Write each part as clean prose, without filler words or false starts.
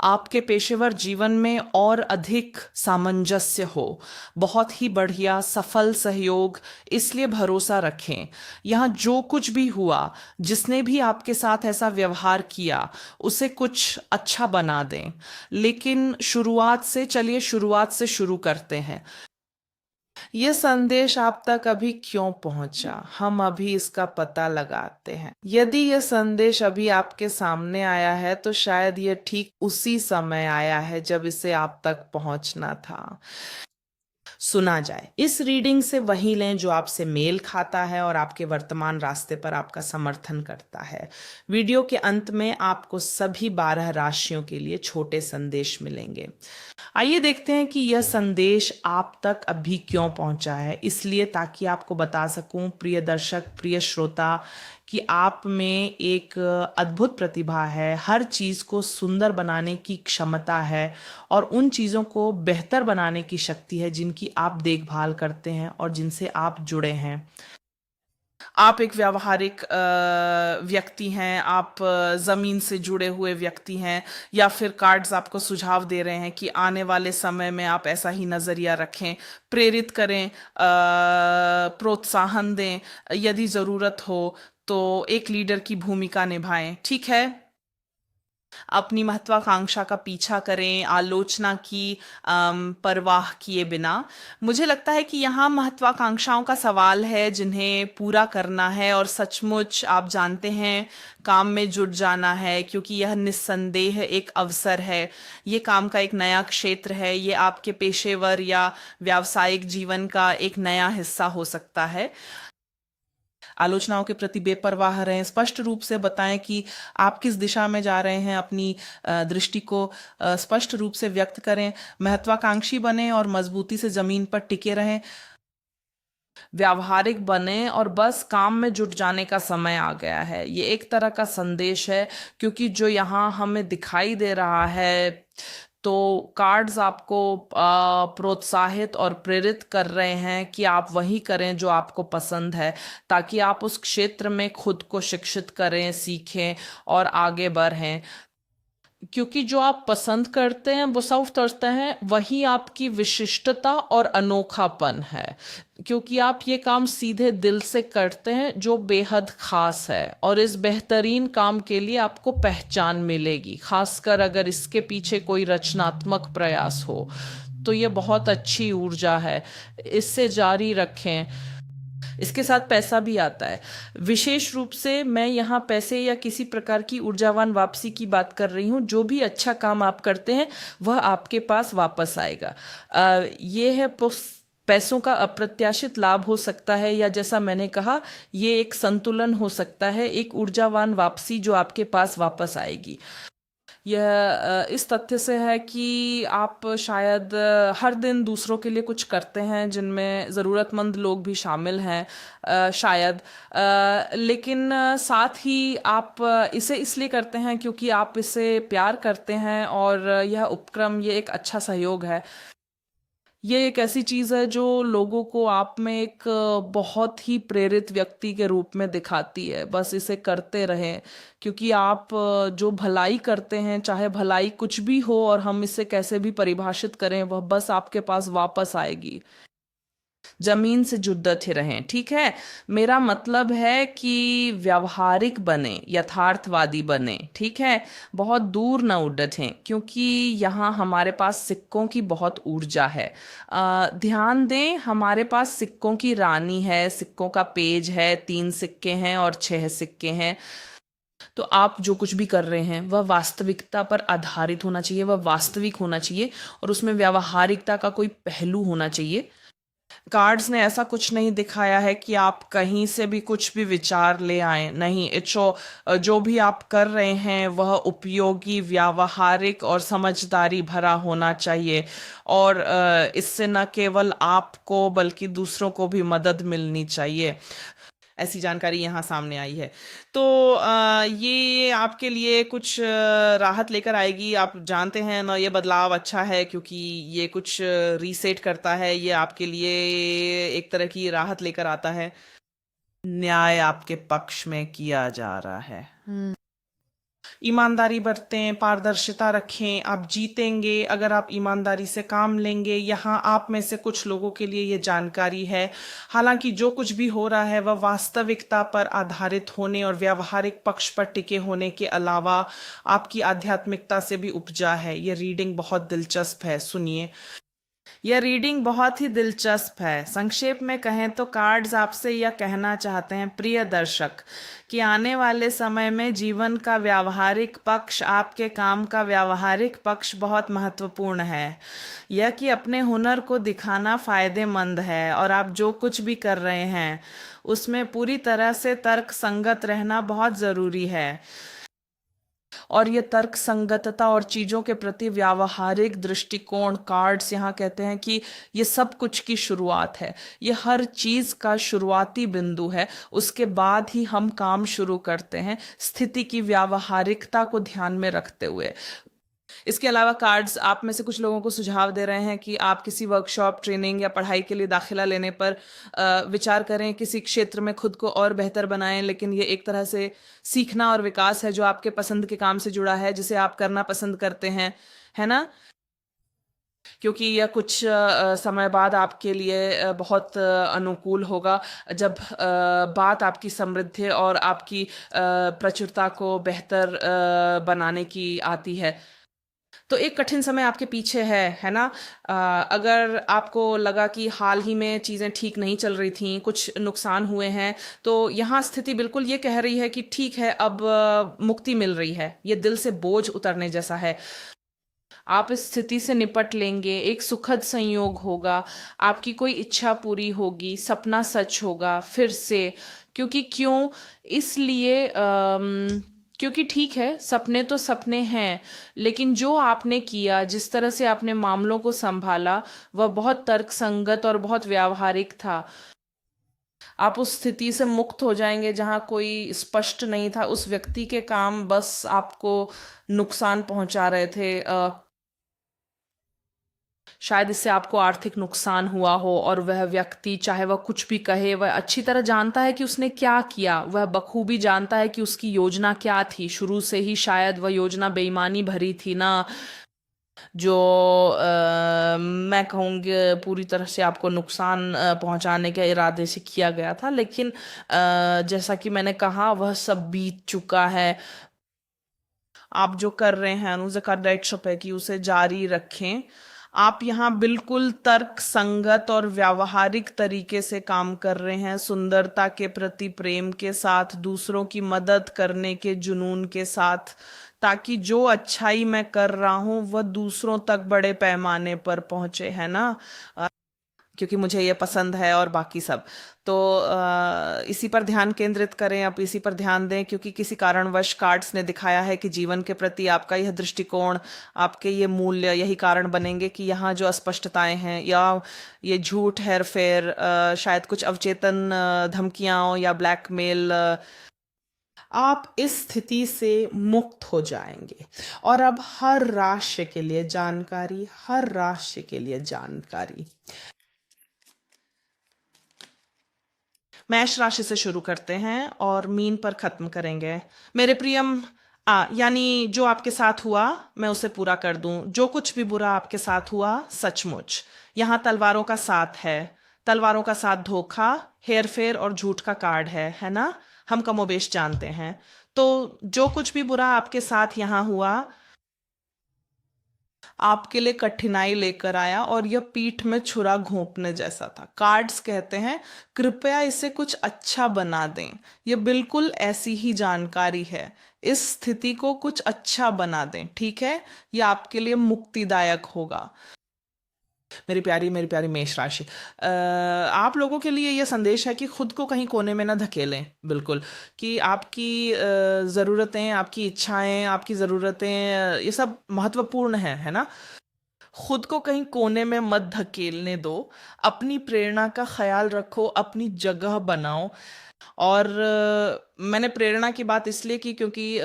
आपके पेशेवर जीवन में और अधिक सामंजस्य हो, बहुत ही बढ़िया सफल सहयोग। इसलिए भरोसा रखें, यहाँ जो कुछ भी हुआ, जिसने भी आपके साथ ऐसा व्यवहार किया, उसे कुछ अच्छा बना दें। लेकिन शुरुआत से शुरू करते हैं। ये संदेश आप तक अभी क्यों पहुंचा, हम अभी इसका पता लगाते हैं। यदि यह संदेश अभी आपके सामने आया है तो शायद यह ठीक उसी समय आया है जब इसे आप तक पहुंचना था। सुना जाए, इस रीडिंग से वही लें जो आपसे मेल खाता है और आपके वर्तमान रास्ते पर आपका समर्थन करता है। वीडियो के अंत में आपको सभी 12 राशियों के लिए छोटे संदेश मिलेंगे। आइए देखते हैं कि यह संदेश आप तक अभी क्यों पहुंचा है। इसलिए ताकि आपको बता सकूं, प्रिय दर्शक, प्रिय श्रोता, कि आप में एक अद्भुत प्रतिभा है, हर चीज़ को सुंदर बनाने की क्षमता है और उन चीज़ों को बेहतर बनाने की शक्ति है जिनकी आप देखभाल करते हैं और जिनसे आप जुड़े हैं। आप एक व्यावहारिक व्यक्ति हैं, आप ज़मीन से जुड़े हुए व्यक्ति हैं, या फिर कार्ड्स आपको सुझाव दे रहे हैं कि आने वाले समय में आप ऐसा ही नज़रिया रखें, प्रेरित करें, प्रोत्साहन दें, यदि ज़रूरत हो तो एक लीडर की भूमिका निभाएं। ठीक है, अपनी महत्वाकांक्षा का पीछा करें, आलोचना की परवाह किए बिना। मुझे लगता है कि यहाँ महत्वाकांक्षाओं का सवाल है जिन्हें पूरा करना है और सचमुच आप जानते हैं काम में जुट जाना है, क्योंकि यह निस्संदेह एक अवसर है। ये काम का एक नया क्षेत्र है, ये आपके पेशेवर या व्यावसायिक जीवन का एक नया हिस्सा हो सकता है। आलोचनाओं के प्रति बेपरवाह रहें, स्पष्ट रूप से बताएं कि आप किस दिशा में जा रहे हैं, अपनी दृष्टि को स्पष्ट रूप से व्यक्त करें, महत्वाकांक्षी बने और मजबूती से जमीन पर टिके रहें, व्यावहारिक बने और बस काम में जुट जाने का समय आ गया है। ये एक तरह का संदेश है, क्योंकि जो यहाँ हमें दिखाई दे रहा है, तो कार्ड्स आपको प्रोत्साहित और प्रेरित कर रहे हैं कि आप वही करें जो आपको पसंद है, ताकि आप उस क्षेत्र में खुद को शिक्षित करें, सीखें और आगे बढ़ें। क्योंकि जो आप पसंद करते हैं वो साफ करते हैं, वही आपकी विशिष्टता और अनोखापन है। क्योंकि आप ये काम सीधे दिल से करते हैं जो बेहद खास है, और इस बेहतरीन काम के लिए आपको पहचान मिलेगी, खासकर अगर इसके पीछे कोई रचनात्मक प्रयास हो। तो ये बहुत अच्छी ऊर्जा है, इससे जारी रखें। इसके साथ पैसा भी आता है। विशेष रूप से मैं यहाँ पैसे या किसी प्रकार की ऊर्जावान वापसी की बात कर रही हूँ। जो भी अच्छा काम आप करते हैं वह आपके पास वापस आएगा। ये है पैसों का अप्रत्याशित लाभ हो सकता है, या जैसा मैंने कहा, ये एक संतुलन हो सकता है, एक ऊर्जावान वापसी जो आपके पास वापस आएगी। यह इस तथ्य से है कि आप शायद हर दिन दूसरों के लिए कुछ करते हैं जिनमें ज़रूरतमंद लोग भी शामिल हैं, शायद, लेकिन साथ ही आप इसे इसलिए करते हैं क्योंकि आप इसे प्यार करते हैं, और यह उपक्रम, ये एक अच्छा सहयोग है। ये एक ऐसी चीज़ है जो लोगों को आप में एक बहुत ही प्रेरित व्यक्ति के रूप में दिखाती है। बस इसे करते रहें, क्योंकि आप जो भलाई करते हैं, चाहे भलाई कुछ भी हो और हम इसे कैसे भी परिभाषित करें, वह बस आपके पास वापस आएगी। जमीन से जुड़ते रहें, ठीक है। मेरा मतलब है कि व्यावहारिक बने, यथार्थवादी बने, ठीक है। बहुत दूर न उड़ें, क्योंकि यहाँ हमारे पास सिक्कों की बहुत ऊर्जा है। ध्यान दें, हमारे पास सिक्कों की रानी है, सिक्कों का पेज है, 3 सिक्के हैं और 6 सिक्के हैं। तो आप जो कुछ भी कर रहे हैं वह वास्तविकता पर आधारित होना चाहिए, वह वास्तविक होना चाहिए, और उसमें व्यावहारिकता का कोई पहलू होना चाहिए। कार्ड्स ने ऐसा कुछ नहीं दिखाया है कि आप कहीं से भी कुछ भी विचार ले आए, नहीं। जो भी आप कर रहे हैं वह उपयोगी, व्यावहारिक और समझदारी भरा होना चाहिए, और इससे न केवल आपको बल्कि दूसरों को भी मदद मिलनी चाहिए। ऐसी जानकारी यहाँ सामने आई है। तो ये आपके लिए कुछ राहत लेकर आएगी। आप जानते हैं ना, ये बदलाव अच्छा है क्योंकि ये कुछ रीसेट करता है, ये आपके लिए एक तरह की राहत लेकर आता है। न्याय आपके पक्ष में किया जा रहा है। ईमानदारी बरतें, पारदर्शिता रखें, आप जीतेंगे अगर आप ईमानदारी से काम लेंगे। यहाँ आप में से कुछ लोगों के लिए ये जानकारी है। हालांकि जो कुछ भी हो रहा है वह वास्तविकता पर आधारित होने और व्यावहारिक पक्ष पर टिके होने के अलावा आपकी आध्यात्मिकता से भी उपजा है। ये रीडिंग बहुत दिलचस्प है, सुनिए। यह रीडिंग बहुत ही दिलचस्प है। संक्षेप में कहें तो कार्ड्स आपसे यह कहना चाहते हैं, प्रिय दर्शक, कि आने वाले समय में जीवन का व्यावहारिक पक्ष, आपके काम का व्यावहारिक पक्ष बहुत महत्वपूर्ण है। यह कि अपने हुनर को दिखाना फायदेमंद है और आप जो कुछ भी कर रहे हैं उसमें पूरी तरह से तर्क संगत रहना बहुत ज़रूरी है। और ये तर्क संगतता और चीज़ों के प्रति व्यावहारिक दृष्टिकोण, कार्ड्स यहाँ कहते हैं कि ये सब कुछ की शुरुआत है। ये हर चीज़ का शुरुआती बिंदु है, उसके बाद ही हम काम शुरू करते हैं, स्थिति की व्यावहारिकता को ध्यान में रखते हुए। इसके अलावा कार्ड्स आप में से कुछ लोगों को सुझाव दे रहे हैं कि आप किसी वर्कशॉप, ट्रेनिंग या पढ़ाई के लिए दाखिला लेने पर विचार करें, किसी क्षेत्र में खुद को और बेहतर बनाएं। लेकिन ये एक तरह से सीखना और विकास है जो आपके पसंद के काम से जुड़ा है, जिसे आप करना पसंद करते हैं, है ना? क्योंकि यह कुछ समय बाद आपके लिए बहुत अनुकूल होगा जब बात आपकी समृद्धि और आपकी प्रचुरता को बेहतर बनाने की आती है। तो एक कठिन समय आपके पीछे है ना? अगर आपको लगा कि हाल ही में चीज़ें ठीक नहीं चल रही थीं, कुछ नुकसान हुए हैं, तो यहाँ स्थिति बिल्कुल ये कह रही है कि ठीक है, अब मुक्ति मिल रही है। ये दिल से बोझ उतरने जैसा है। आप इस स्थिति से निपट लेंगे, एक सुखद संयोग होगा, आपकी कोई इच्छा पूरी होगी, सपना सच होगा फिर से। क्योंकि क्यों? इसलिए क्योंकि ठीक है, सपने तो सपने हैं, लेकिन जो आपने किया, जिस तरह से आपने मामलों को संभाला, वह बहुत तर्कसंगत और बहुत व्यावहारिक था। आप उस स्थिति से मुक्त हो जाएंगे जहां कोई स्पष्ट नहीं था, उस व्यक्ति के काम बस आपको नुकसान पहुंचा रहे थे। शायद इससे आपको आर्थिक नुकसान हुआ हो और वह व्यक्ति, चाहे वह कुछ भी कहे, वह अच्छी तरह जानता है कि उसने क्या किया, वह बखूबी जानता है कि उसकी योजना क्या थी। शुरू से ही शायद वह योजना बेईमानी भरी थी ना, जो मैं कहूँगी पूरी तरह से आपको नुकसान पहुंचाने के इरादे से किया गया था। लेकिन जैसा कि मैंने कहा, वह सब बीत चुका है। आप जो कर रहे हैं उसे है कि उसे जारी रखें। आप यहाँ बिल्कुल तर्क संगत और व्यावहारिक तरीके से काम कर रहे हैं, सुंदरता के प्रति प्रेम के साथ, दूसरों की मदद करने के जुनून के साथ, ताकि जो अच्छाई मैं कर रहा हूँ वह दूसरों तक बड़े पैमाने पर पहुंचे, है ना? क्योंकि मुझे ये पसंद है और बाकी सब। तो इसी पर ध्यान केंद्रित करें, आप इसी पर ध्यान दें, क्योंकि किसी कारणवश कार्ड्स ने दिखाया है कि जीवन के प्रति आपका यह दृष्टिकोण, आपके ये मूल्य यही कारण बनेंगे कि यहाँ जो अस्पष्टताएं हैं या ये झूठ, हेर फेर, शायद कुछ अवचेतन धमकियां या ब्लैकमेल, आप इस स्थिति से मुक्त हो जाएंगे। और अब हर राशि के लिए जानकारी, हर राशि के लिए जानकारी। मेष राशि से शुरू करते हैं और मीन पर खत्म करेंगे। मेरे प्रियम, यानी जो आपके साथ हुआ मैं उसे पूरा कर दूं। जो कुछ भी बुरा आपके साथ हुआ, सचमुच यहाँ तलवारों का साथ है। तलवारों का साथ धोखा, हेर फेर और झूठ का कार्ड है ना? हम कमोबेश जानते हैं। तो जो कुछ भी बुरा आपके साथ यहाँ हुआ, आपके लिए कठिनाई लेकर आया और यह पीठ में छुरा घोंपने जैसा था। कार्ड्स कहते हैं, कृपया इसे कुछ अच्छा बना दें। यह बिल्कुल ऐसी ही जानकारी है। इस स्थिति को कुछ अच्छा बना दें, ठीक है? यह आपके लिए मुक्तिदायक होगा। मेरी प्यारी मेष राशि, आप लोगों के लिए यह संदेश है कि खुद को कहीं कोने में ना धकेलें। बिल्कुल, कि आपकी ज़रूरतें, आपकी इच्छाएं, आपकी ज़रूरतें, ये सब महत्वपूर्ण है ना? खुद को कहीं कोने में मत धकेलने दो। अपनी प्रेरणा का ख्याल रखो, अपनी जगह बनाओ। और मैंने प्रेरणा की बात इसलिए की क्योंकि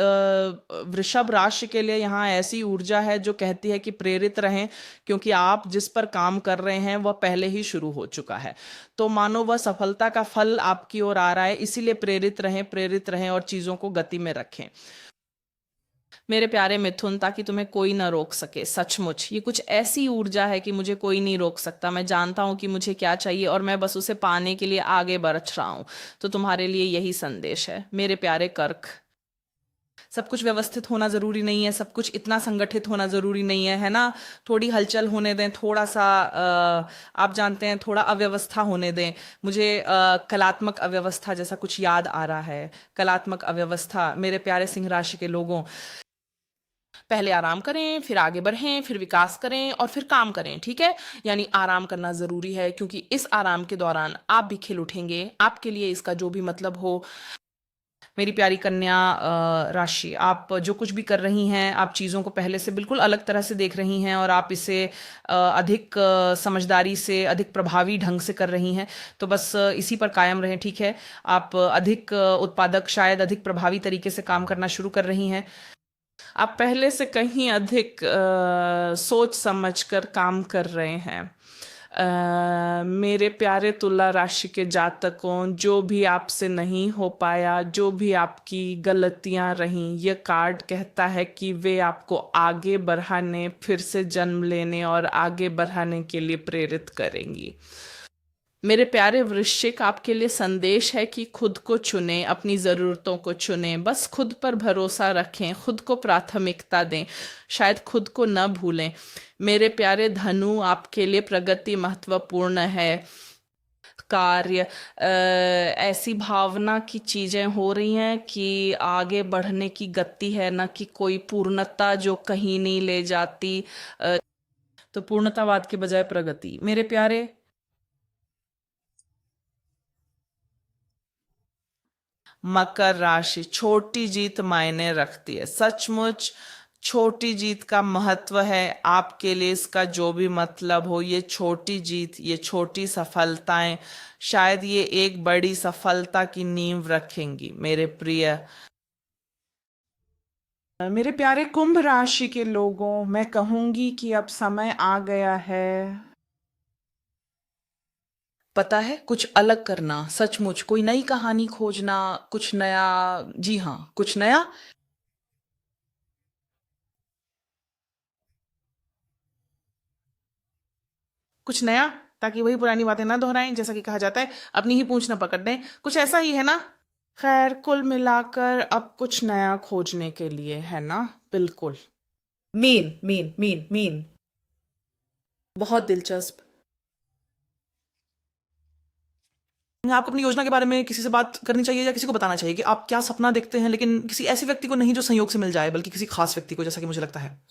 वृषभ राशि के लिए यहाँ ऐसी ऊर्जा है जो कहती है कि प्रेरित रहें, क्योंकि आप जिस पर काम कर रहे हैं वह पहले ही शुरू हो चुका है। तो मानो वह सफलता का फल आपकी ओर आ रहा है, इसीलिए प्रेरित रहें, प्रेरित रहें और चीज़ों को गति में रखें। मेरे प्यारे मिथुन, ताकि तुम्हें कोई ना रोक सके। सचमुच ये कुछ ऐसी ऊर्जा है कि मुझे कोई नहीं रोक सकता। मैं जानता हूँ कि मुझे क्या चाहिए और मैं बस उसे पाने के लिए आगे बढ़ रहा हूँ। तो तुम्हारे लिए यही संदेश है मेरे प्यारे कर्क। सब कुछ व्यवस्थित होना जरूरी नहीं है, सब कुछ इतना संगठित होना जरूरी नहीं है, है ना। थोड़ी हलचल होने दें, थोड़ा सा आप जानते हैं, थोड़ा अव्यवस्था होने दें। मुझे कलात्मक अव्यवस्था जैसा कुछ याद आ रहा है। कलात्मक अव्यवस्था मेरे प्यारे सिंह राशि के लोगों, पहले आराम करें, फिर आगे बढ़ें, फिर विकास करें और फिर काम करें, ठीक है। यानी आराम करना जरूरी है, क्योंकि इस आराम के दौरान आप भी खिल उठेंगे। आपके लिए इसका जो भी मतलब हो। मेरी प्यारी कन्या राशि, आप जो कुछ भी कर रही हैं, आप चीज़ों को पहले से बिल्कुल अलग तरह से देख रही हैं और आप इसे अधिक समझदारी से, अधिक प्रभावी ढंग से कर रही हैं। तो बस इसी पर कायम रहें, ठीक है। आप अधिक उत्पादक, शायद अधिक प्रभावी तरीके से काम करना शुरू कर रही हैं। आप पहले से कहीं अधिक सोच समझ कर काम कर रहे हैं। मेरे प्यारे तुला राशि के जातकों, जो भी आपसे नहीं हो पाया, जो भी आपकी गलतियां रहीं, ये कार्ड कहता है कि वे आपको आगे बढ़ाने, फिर से जन्म लेने और आगे बढ़ाने के लिए प्रेरित करेंगी। मेरे प्यारे वृश्चिक, आपके लिए संदेश है कि खुद को चुनें, अपनी ज़रूरतों को चुनें, बस खुद पर भरोसा रखें, खुद को प्राथमिकता दें, शायद खुद को न भूलें। मेरे प्यारे धनु, आपके लिए प्रगति महत्वपूर्ण है। कार्य ऐसी भावना की चीज़ें हो रही हैं कि आगे बढ़ने की गति है, न कि कोई पूर्णता जो कहीं नहीं ले जाती। तो पूर्णतावाद के बजाय प्रगति। मेरे प्यारे मकर राशि, छोटी जीत मायने रखती है। सचमुच छोटी जीत का महत्व है आपके लिए। इसका जो भी मतलब हो, ये छोटी जीत, ये छोटी सफलताएं शायद ये एक बड़ी सफलता की नींव रखेंगी। मेरे प्यारे कुंभ राशि के लोगों, मैं कहूंगी कि अब समय आ गया है, पता है, कुछ अलग करना। सचमुच कोई नई कहानी खोजना, कुछ नया। जी हाँ, कुछ नया। कुछ नया, ताकि वही पुरानी बातें ना दोहराएं। जैसा कि कहा जाता है, अपनी ही पूंछ न पकड़ दें, कुछ ऐसा ही है ना। खैर, कुल मिलाकर अब कुछ नया खोजने के लिए, है ना। बिल्कुल। Mean mean mean mean. बहुत दिलचस्प। आपको अपनी योजना के बारे में किसी से बात करनी चाहिए या किसी को बताना चाहिए कि आप क्या सपना देखते हैं, लेकिन किसी ऐसे व्यक्ति को नहीं जो संयोग से मिल जाए, बल्कि किसी खास व्यक्ति को, जैसा कि मुझे लगता है।